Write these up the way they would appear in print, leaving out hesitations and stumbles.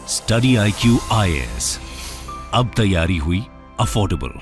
Study IQ IAS, अब तैयारी हुई अफोर्डेबल।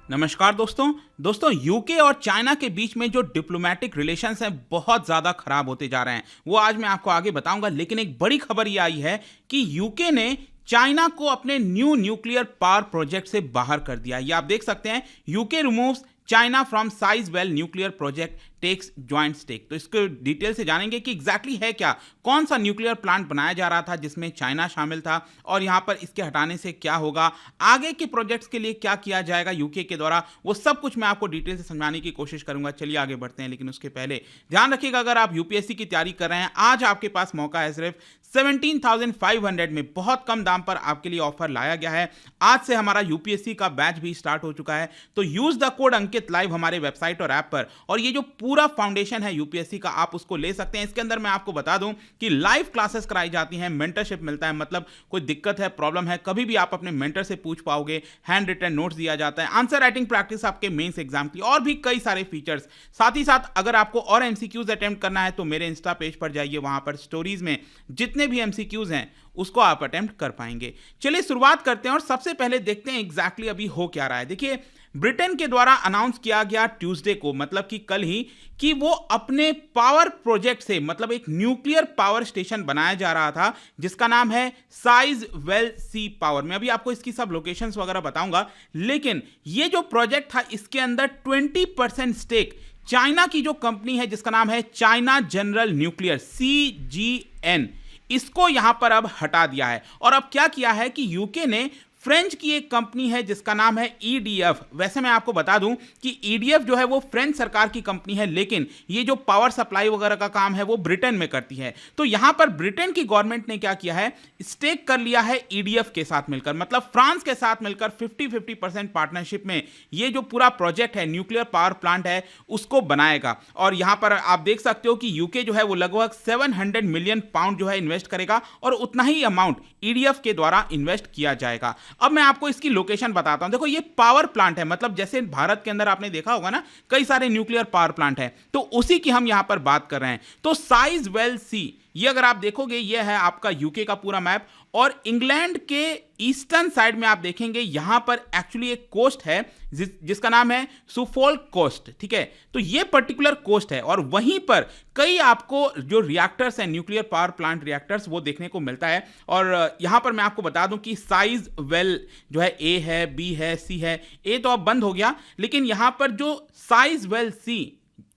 नमस्कार दोस्तों यूके और चाइना के बीच में जो डिप्लोमेटिक रिलेशंस हैं बहुत ज़्यादा खराब होते जा रहे हैं, वो आज मैं आपको आगे बताऊंगा। लेकिन एक बड़ी खबर ये आई है कि यूके ने चाइना को अपने न्यूक्लियर पावर प्रोजेक्ट से बाहर कर दिया। ये आप देख सकते हैं, UK removes China from Sizewell nuclear project takes joint stake. तो इसको डिटेल से जानेंगे कि एग्जैक्टली है क्या, कौन सा न्यूक्लियर प्लांट बनाया जा रहा था जिसमें चाइना शामिल था, और यहां पर इसके हटाने से क्या होगा, आगे के प्रोजेक्ट्स के लिए क्या किया जाएगा यूके के द्वारा, वो सब कुछ मैं आपको डिटेल से समझाने की कोशिश करूंगा। चलिए आगे बढ़ते हैं, लेकिन उसके पहले ध्यान रखिएगा, अगर आप यूपीएससी की तैयारी कर रहे हैं, आज आपके पास मौका है। सिर्फ 17,500 में बहुत कम दाम पर आपके लिए ऑफर लाया गया है। आज से हमारा यूपीएससी का बैच भी स्टार्ट हो चुका है, तो use the code Ankit live हमारे वेबसाइट और ऐप पर, और ये जो पूरा फाउंडेशन है यूपीएससी का, आप उसको ले सकते हैं। इसके अंदर मैं आपको बता दूं कि लाइव क्लासेस कराई जाती हैं, मेंटरशिप मिलता है, मतलब कोई दिक्कत है, प्रॉब्लम है, कभी भी आप अपने मेंटर से पूछ पाओगे, हैंड रिटन नोट्स दिया जाता है, आंसर राइटिंग प्रैक्टिस आपके मेंस एग्जाम की, और भी कई सारे फीचर्स। साथ ही साथ अगर आपको और एमसीक्यूज अटेम्प्ट करना है तो मेरे इंस्टा पेज पर जाइए, वहां पर स्टोरीज में जितने भी एमसीक्यूज हैं उसको आप अटेम्प्ट कर पाएंगे। चलिए शुरुआत करते हैं और सबसे पहले देखते हैं एग्जैक्टली अभी हो क्या रहा है। देखिए, ब्रिटेन के द्वारा अनाउंस किया गया ट्यूसडे को, मतलब कि कल ही, कि वो अपने पावर प्रोजेक्ट से, मतलब एक न्यूक्लियर पावर स्टेशन बनाया जा रहा था जिसका नाम है साइजवेल सी पावर। मैं अभी आपको इसकी सब लोकेशंस वगैरह बताऊंगा, लेकिन ये जो प्रोजेक्ट था इसके अंदर 20% स्टेक चाइना की जो कंपनी है जिसका नाम है चाइना जनरल न्यूक्लियर CGN, इसको यहां पर अब हटा दिया है। और अब क्या किया है कि यूके ने फ्रेंच की एक कंपनी है जिसका नाम है EDF। वैसे मैं आपको बता दूं कि EDF जो है वो फ्रेंच सरकार की कंपनी है, लेकिन ये जो पावर सप्लाई वगैरह का काम है वो ब्रिटेन में करती है। तो यहां पर ब्रिटेन की गवर्नमेंट ने क्या किया है, स्टेक कर लिया है EDF के साथ मिलकर, मतलब फ्रांस के साथ मिलकर 50-50% पार्टनरशिप में ये जो पूरा प्रोजेक्ट है, न्यूक्लियर पावर प्लांट है, उसको बनाएगा। और यहां पर आप देख सकते हो कि यूके जो है वो लगभग 700 मिलियन पाउंड जो है इन्वेस्ट करेगा, और उतना ही अमाउंट EDF के द्वारा इन्वेस्ट किया जाएगा। अब मैं आपको इसकी लोकेशन बताता हूं। देखो, ये पावर प्लांट है, मतलब जैसे भारत के अंदर आपने देखा होगा ना, कई सारे न्यूक्लियर पावर प्लांट हैं, तो उसी की हम यहां पर बात कर रहे हैं। तो साइजवेल सी, ये अगर आप देखोगे, ये है आपका यूके का पूरा मैप, और इंग्लैंड के ईस्टर्न साइड में आप देखेंगे यहां पर एक्चुअली एक कोस्ट है जिसका नाम है सुफोल्क कोस्ट। ठीक है, तो ये पर्टिकुलर कोस्ट है, और वहीं पर कई आपको जो रिएक्टर्स हैं, न्यूक्लियर पावर प्लांट रिएक्टर्स, वो देखने को मिलता है। और यहां पर मैं आपको बता दूं कि साइजवेल जो है, A है, B है, C है। A तो अब बंद हो गया, लेकिन यहां पर जो साइजवेल C,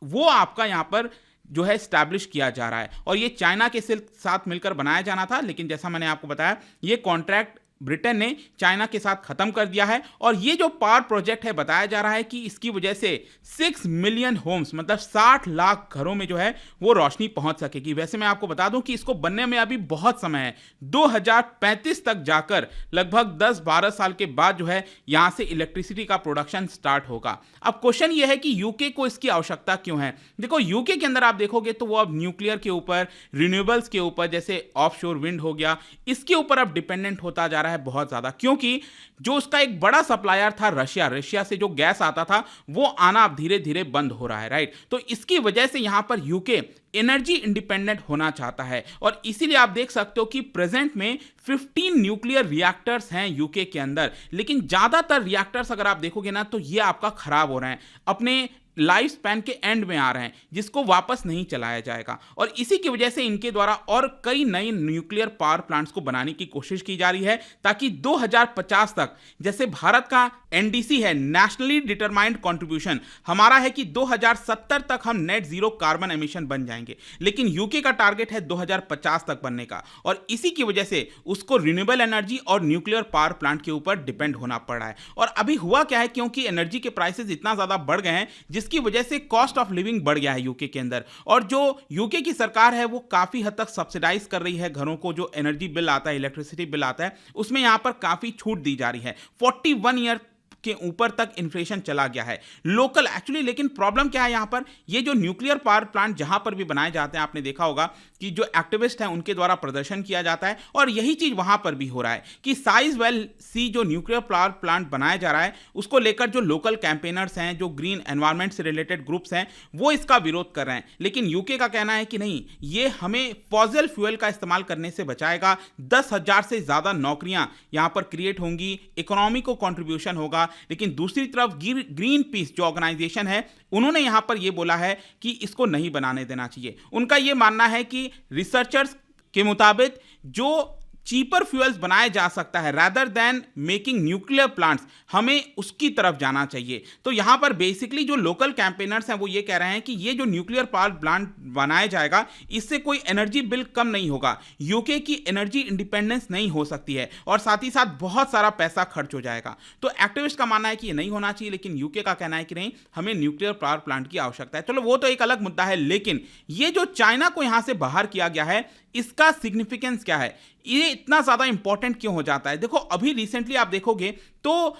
वो आपका यहां पर जो है स्टैब्लिश किया जा रहा है, और ये चाइना के साथ मिलकर बनाया जाना था, लेकिन जैसा मैंने आपको बताया, ये कॉन्ट्रैक्ट ब्रिटेन ने चाइना के साथ खत्म कर दिया है। और ये जो पावर प्रोजेक्ट है, बताया जा रहा है कि इसकी वजह से 6 मिलियन होम्स, मतलब 60 लाख घरों में जो है वो रोशनी पहुंच सकेगी। वैसे मैं आपको बता दूं कि इसको बनने में अभी बहुत समय है, 2035 तक जाकर लगभग 10-12 साल के बाद जो है यहां से इलेक्ट्रिसिटी का प्रोडक्शन स्टार्ट होगा। अब क्वेश्चन ये है कि यूके को इसकी आवश्यकता क्यों है। देखो, यूके के अंदर आप देखोगे तो वो अब न्यूक्लियर के ऊपर, रिन्यूएबल्स के ऊपर, जैसे ऑफशोर विंड हो गया, इसके ऊपर अब डिपेंडेंट होता जा रहा है बहुत ज्यादा, क्योंकि जो उसका एक बड़ा सप्लायर था रशिया से जो गैस आता था वो आना अब धीरे धीरे बंद हो रहा है, राइट। तो इसकी वजह से यहां पर यूके एनर्जी इंडिपेंडेंट होना चाहता है, और इसीलिए आप देख सकते हो कि प्रेजेंट में 15 न्यूक्लियर रिएक्टर्स हैं यूके के अंदर, लेकिन ज्यादातर रिएक्टर्स अगर आप देखोगे ना, तो ये आपका खराब हो रहे हैं, अपने लाइफ स्पैन के एंड में आ रहे हैं, जिसको वापस नहीं चलाया जाएगा। और इसी की वजह से इनके द्वारा और कई नए न्यूक्लियर पावर प्लांट्स को बनाने की कोशिश की जा रही है, ताकि 2050 तक, जैसे भारत का NDC है, नेशनली डिटरमाइंड कंट्रीब्यूशन, हमारा है कि 2070 तक हम नेट जीरो कार्बन एमिशन बन जाएंगे, लेकिन यूके का टारगेट है 2050 तक बनने का। और इसी की वजह से उसको रिन्यूएबल एनर्जी और न्यूक्लियर पावर प्लांट के ऊपर डिपेंड होना पड़ रहा है। और अभी हुआ क्या है, क्योंकि एनर्जी के प्राइसेस इतना ज्यादा बढ़ गए हैं, जिसकी वजह से कॉस्ट ऑफ लिविंग बढ़ गया है यूके के अंदर, और जो यूके की सरकार है वो काफी हद तक सब्सिडाइज कर रही है घरों को, जो एनर्जी बिल आता है, इलेक्ट्रिसिटी बिल आता है, उसमें यहां पर काफी छूट दी जा रही है। 41 ईयर के ऊपर तक इन्फ्लेशन चला गया है लोकल एक्चुअली। लेकिन प्रॉब्लम क्या है यहाँ पर, ये जो न्यूक्लियर पावर प्लांट जहां पर भी बनाए जाते हैं, आपने देखा होगा कि जो एक्टिविस्ट हैं उनके द्वारा प्रदर्शन किया जाता है, और यही चीज वहां पर भी हो रहा है कि साइजवेल सी जो न्यूक्लियर पावर प्लांट बनाया जा रहा है उसको लेकर जो लोकल कैंपेनर्स हैं, जो ग्रीन एनवायरमेंट से रिलेटेड ग्रुप्स हैं, वो इसका विरोध कर रहे हैं। लेकिन यूके का कहना है कि नहीं, ये हमें फॉसिल फ्यूल का इस्तेमाल करने से बचाएगा, 10,000 से ज्यादा नौकरियां यहां पर क्रिएट होंगी, इकोनॉमी को कंट्रीब्यूशन होगा। लेकिन दूसरी तरफ ग्रीन पीस जो ऑर्गेनाइजेशन है, उन्होंने यहां पर यह बोला है कि इसको नहीं बनाने देना चाहिए। उनका यह मानना है कि रिसर्चर्स के मुताबिक जो चीपर फ्यूल्स बनाया जा सकता है rather than making nuclear plants, हमें उसकी तरफ जाना चाहिए। तो यहां पर बेसिकली जो लोकल कैंपेनर्स हैं वो ये कह रहे हैं कि ये जो न्यूक्लियर पावर प्लांट बनाया जाएगा इससे कोई एनर्जी बिल कम नहीं होगा, यूके की एनर्जी इंडिपेंडेंस नहीं हो सकती है, और साथ ही साथ बहुत सारा पैसा खर्च हो जाएगा। तो एक्टिविस्ट का मानना है कि ये नहीं होना चाहिए, लेकिन यूके का कहना है कि नहीं, हमें न्यूक्लियर पावर प्लांट की आवश्यकता है। चलो वो तो एक अलग मुद्दा है, लेकिन ये जो चाइना को यहां से बाहर किया गया है इसका सिग्निफिकेंस क्या है, ये इतना ज्यादा इंपॉर्टेंट क्यों हो जाता है। देखो अभी रिसेंटली आप देखोगे तो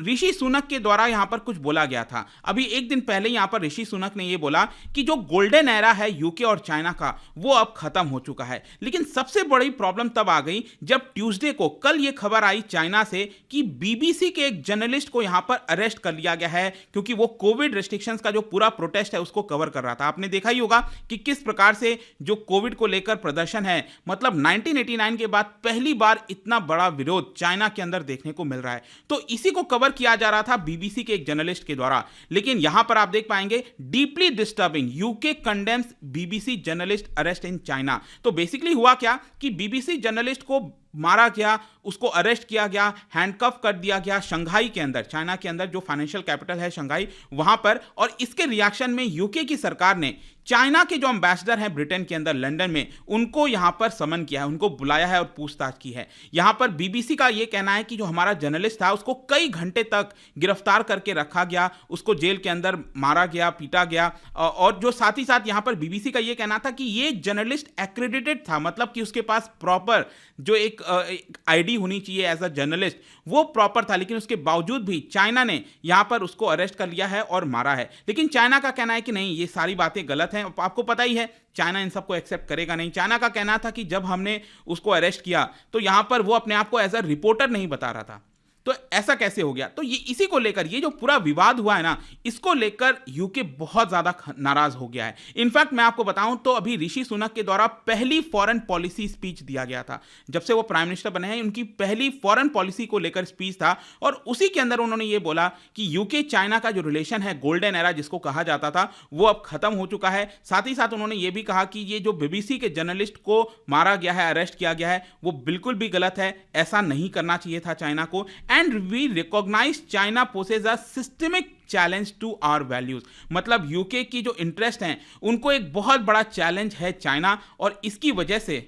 ऋषि सुनक के द्वारा यहां पर कुछ बोला गया था। अभी एक दिन पहले यहां पर ऋषि सुनक ने यह बोला कि जो गोल्डन एरा है यूके और चाइना का वो अब खत्म हो चुका है। लेकिन सबसे बड़ी प्रॉब्लम तब आ गई जब ट्यूसडे को, कल यह खबर आई चाइना से कि बीबीसी के एक जर्नलिस्ट को यहां पर अरेस्ट कर लिया गया है, क्योंकि वो कोविड रेस्ट्रिक्शंस का जो पूरा प्रोटेस्ट है उसको कवर कर रहा था। आपने देखा ही होगा कि किस प्रकार से जो कोविड को लेकर प्रदर्शन है, मतलब 1989 के बाद पहली बार इतना बड़ा विरोध चाइना के अंदर देखने को मिल रहा है। तो इसी को कवर किया जा रहा था बीबीसी के एक जर्नलिस्ट के द्वारा। लेकिन यहां पर आप देख पाएंगे deeply disturbing, UK condemns BBC journalist arrest in China. तो बेसिकली हुआ क्या कि बीबीसी जर्नलिस्ट को मारा गया, उसको अरेस्ट किया गया, हैंडकफ कर दिया गया शंघाई के अंदर, चाइना के अंदर जो फाइनेंशियल कैपिटल है शंघाई, वहां पर। और इसके रिएक्शन में यूके की सरकार ने चाइना के जो एम्बेसडर हैं ब्रिटेन के अंदर लंदन में, उनको यहां पर समन किया है, उनको बुलाया है और पूछताछ की है। यहां पर बीबीसी का यह कहना है कि जो हमारा जर्नलिस्ट था उसको कई घंटे तक गिरफ्तार करके रखा गया, उसको जेल के अंदर मारा गया, पीटा गया। और जो साथ ही साथ यहां पर बीबीसी का यह कहना था कि ये जर्नलिस्ट एक्रेडिटेड था, मतलब कि उसके पास प्रॉपर जो एक आईडी होनी चाहिए एज अ जर्नलिस्ट, वो प्रॉपर था। लेकिन उसके बावजूद भी चाइना ने यहां पर उसको अरेस्ट कर लिया है और मारा है। लेकिन चाइना का कहना है कि नहीं, ये सारी बातें गलत हैं। आपको पता ही है चाइना इन सबको एक्सेप्ट करेगा नहीं। चाइना का कहना था कि जब हमने उसको अरेस्ट किया तो यहां पर वो अपने आप को एज अ रिपोर्टर नहीं बता रहा था, तो ऐसा कैसे हो गया। तो ये इसी को लेकर ये जो पूरा विवाद हुआ है ना, इसको लेकर यूके बहुत ज्यादा नाराज हो गया है। इनफैक्ट मैं आपको बताऊं तो अभी ऋषि सुनक के द्वारा पहली फॉरेन पॉलिसी स्पीच दिया गया था, जब से वो प्राइम मिनिस्टर बने हैं उनकी पहली फॉरेन पॉलिसी को लेकर स्पीच था, और उसी के अंदर उन्होंने ये बोला कि यूके चाइना का जो रिलेशन है, गोल्डन एरा जिसको कहा जाता था, वो अब खत्म हो चुका है। साथ ही साथ उन्होंने ये भी कहा कि ये जो बीबीसी के जर्नलिस्ट को मारा गया है, अरेस्ट किया गया है, वो बिल्कुल भी गलत है, ऐसा नहीं करना चाहिए था चाइना को। And we recognize China poses a systemic challenge to our values, मतलब यूके की जो इंटरेस्ट हैं उनको एक बहुत बड़ा चैलेंज है चाइना, और इसकी वजह से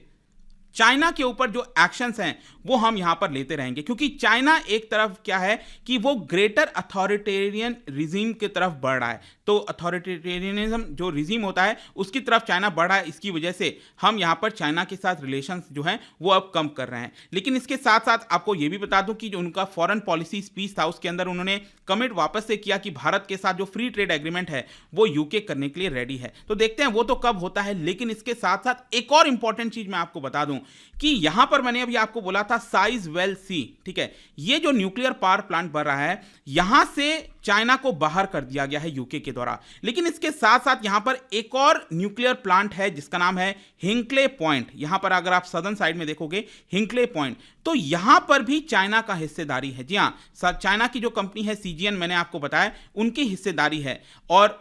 चाइना के ऊपर जो एक्शंस हैं वो हम यहां पर लेते रहेंगे, क्योंकि चाइना एक तरफ क्या है कि वो ग्रेटर अथॉरिटेरियन रिजीम की तरफ बढ़ रहा है। तो अथॉरिटेरियनिज्म जो रिजीम होता है उसकी तरफ चाइना बढ़ रहा है, इसकी वजह से हम यहां पर चाइना के साथ रिलेशंस जो हैं वो अब कम कर रहे हैं। लेकिन इसके साथ साथ आपको ये भी बता दूं कि जो उनका फॉरेन पॉलिसी स्पीच था उसके अंदर उन्होंने कमिट वापस से किया कि भारत के साथ जो फ्री ट्रेड एग्रीमेंट है वो यूके करने के लिए रेडी है। तो देखते हैं वो तो कब होता है। लेकिन इसके साथ साथ एक और इंपॉर्टेंट चीज मैं आपको बता दूं कि यहां पर मैंने अभी आपको बोला था साइजवेल सी, ठीक है, ये जो न्यूक्लियर पावर प्लांट बन रहा है यहां से चाइना को बाहर कर दिया गया है यूके के द्वारा। लेकिन इसके साथ साथ यहां पर एक और न्यूक्लियर प्लांट है जिसका नाम है हिंक्ले पॉइंट। यहां पर अगर आप सदर्न साइड में देखोगे हिंक्ले पॉइंट, तो यहां पर भी चाइना का हिस्सेदारी है। जी हां, चाइना की जो कंपनी है सीजीएन, मैंने आपको बताया, उनकी हिस्सेदारी है। और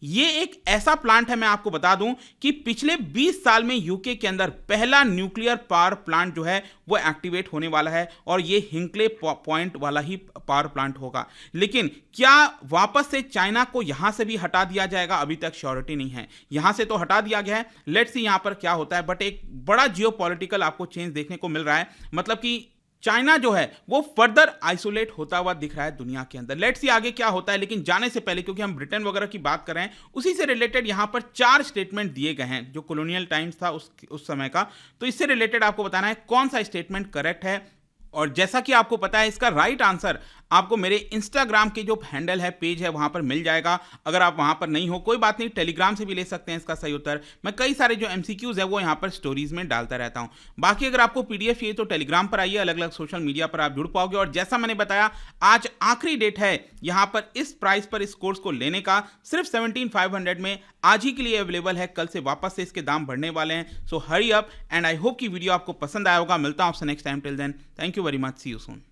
ये एक ऐसा प्लांट है, मैं आपको बता दूं कि पिछले 20 साल में यूके के अंदर पहला न्यूक्लियर पावर प्लांट जो है वो एक्टिवेट होने वाला है, और ये हिंक्ले पॉइंट वाला ही पावर प्लांट होगा। लेकिन क्या वापस से चाइना को यहां से भी हटा दिया जाएगा, अभी तक श्योरिटी नहीं है। यहां से तो हटा दिया गया है, लेट्स सी यहां पर क्या होता है। बट एक बड़ा जियोपॉलिटिकल आपको चेंज देखने को मिल रहा है, मतलब कि चाइना जो है वो फर्दर आइसोलेट होता हुआ दिख रहा है दुनिया के अंदर। लेट्स सी आगे क्या होता है। लेकिन जाने से पहले, क्योंकि हम ब्रिटेन वगैरह की बात कर रहे हैं, उसी से रिलेटेड यहां पर 4 स्टेटमेंट दिए गए हैं जो कॉलोनियल टाइम्स था उस समय का। तो इससे रिलेटेड आपको बताना है कौन सा स्टेटमेंट करेक्ट है। और जैसा कि आपको पता है इसका राइट आंसर आपको मेरे इंस्टाग्राम के जो हैंडल है, पेज है, वहां पर मिल जाएगा। अगर आप वहां पर नहीं हो कोई बात नहीं, टेलीग्राम से भी ले सकते हैं इसका सही उत्तर। मैं कई सारे जो एमसीक्यूज है वो यहाँ पर स्टोरीज में डालता रहता हूँ। बाकी अगर आपको पीडीएफ चाहिए तो टेलीग्राम पर आइए, अलग अलग सोशल मीडिया पर आप जुड़ पाओगे। और जैसा मैंने बताया, आज आखिरी डेट है यहाँ पर इस प्राइस पर इस कोर्स को लेने का, सिर्फ 17,500 में आज ही के लिए अवेलेबल है। कल से वापस से इसके दाम बढ़ने वाले हैं। So hurry up, and I hope कि वीडियो आपको पसंद आया होगा। मिलता हूं आपसे next time. Till then, thank you very much, see you soon.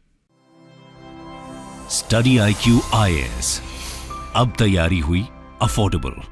Study IQ IAS, अब तैयारी हुई अफोर्डेबल।